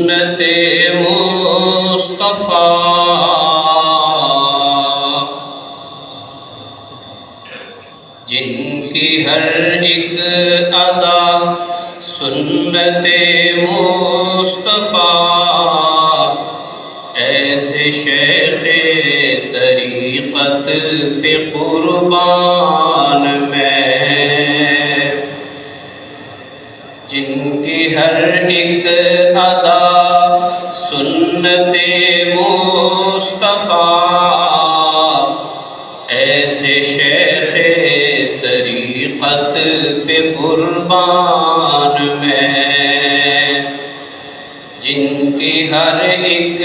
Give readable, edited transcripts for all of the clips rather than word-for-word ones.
سنت مصطفیٰ، جن کی ہر ایک ادا سنت مصطفیٰ، ایسے شیخ طریقت پہ قربان میں، جن کی ہر ایک ادا سنت مصطفیٰ، ایسے شیخ طریقت پہ قربان میں، جن کی ہر ایک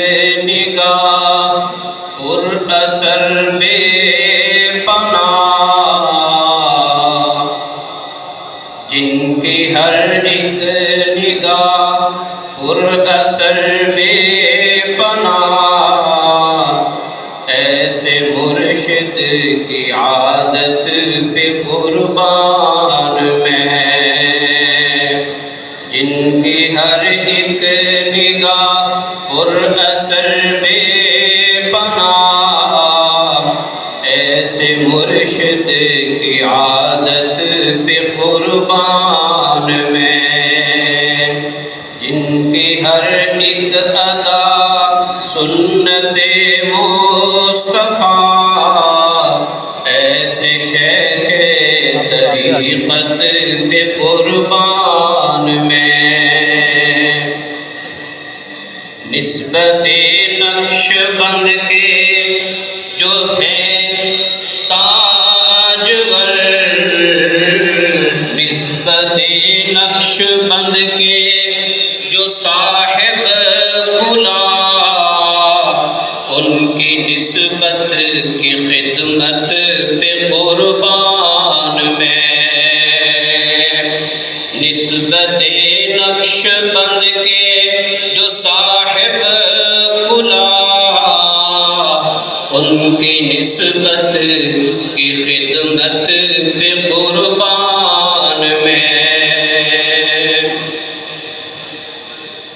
نگاہ پر اثر بے پناہ، جن کی ہر ایک نگاہ پر اثر بے پناہ، ایسے مرشد کی عادت پہ قربان میں، جن کی ہر ایک نگاہ پر اثر بے پناہ، ایسے مرشد کی عادت پہ قربان میں، جن کی ہر ایک ادا سنت مصطفیٰ، ایسے شیخ طریقت پہ قربان میں، نسبت نقش بند کے جو ہیں تاجور، نسبت نقش بند کے جو صاحب غلا، ان کی نسبت کی خدمت پہ قربان میں، نسبت نقش بند کے جو صاحب غلا، ان کی نسبت کی خدمت پہ قربان میں،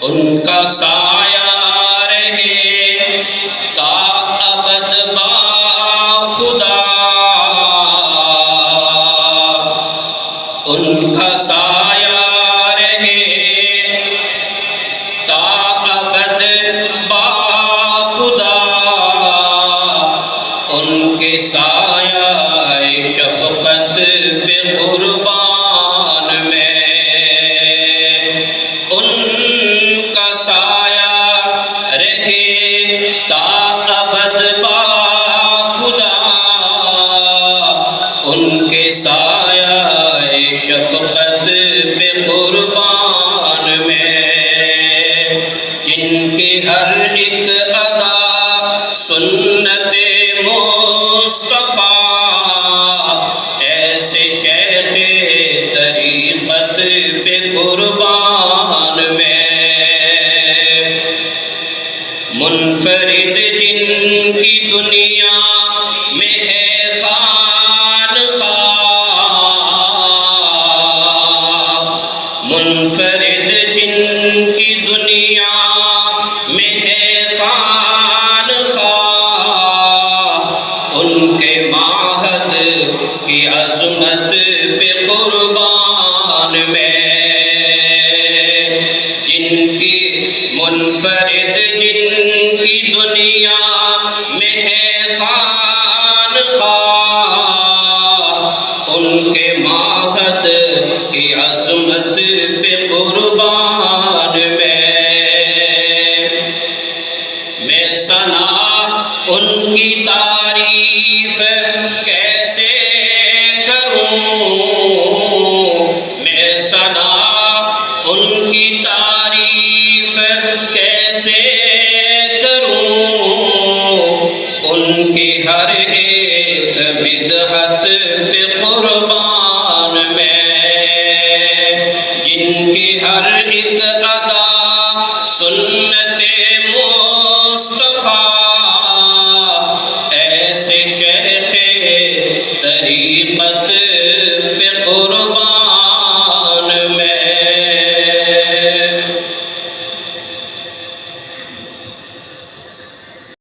ان کا سایہ رہے تا ابد با خدا، ان کا سایہ رہے تا ابد با خدا، ان کے سایہ شفقت پہ قربان میں، ان کا سایہ رہے تا ابد با خدا، ان کے سایہ شفقت پہ قربان میں، جن کی ہر ایک ادا سنت مصطفیٰ، ایسے شیخ طریقت پہ قربان میں، منفرد جن کی دنیا میں ہے خانقاہ، منفرد جن کی دنیا میں ہے خانقاہ، ان کے معہد کی عظمت پہ قربان میں، جن کی منفرد جن کی دنیا میں ہے خانقاہ، ان کے معہد کی عظمت پہ قربان میں ثنا ان کی تعریف کیسے کروں، میں ثنا ان کی تعریف کیسے کروں، ان کی ہر ایک مدحت پہ قربان میں، جن کی ہر ایک ادا سنت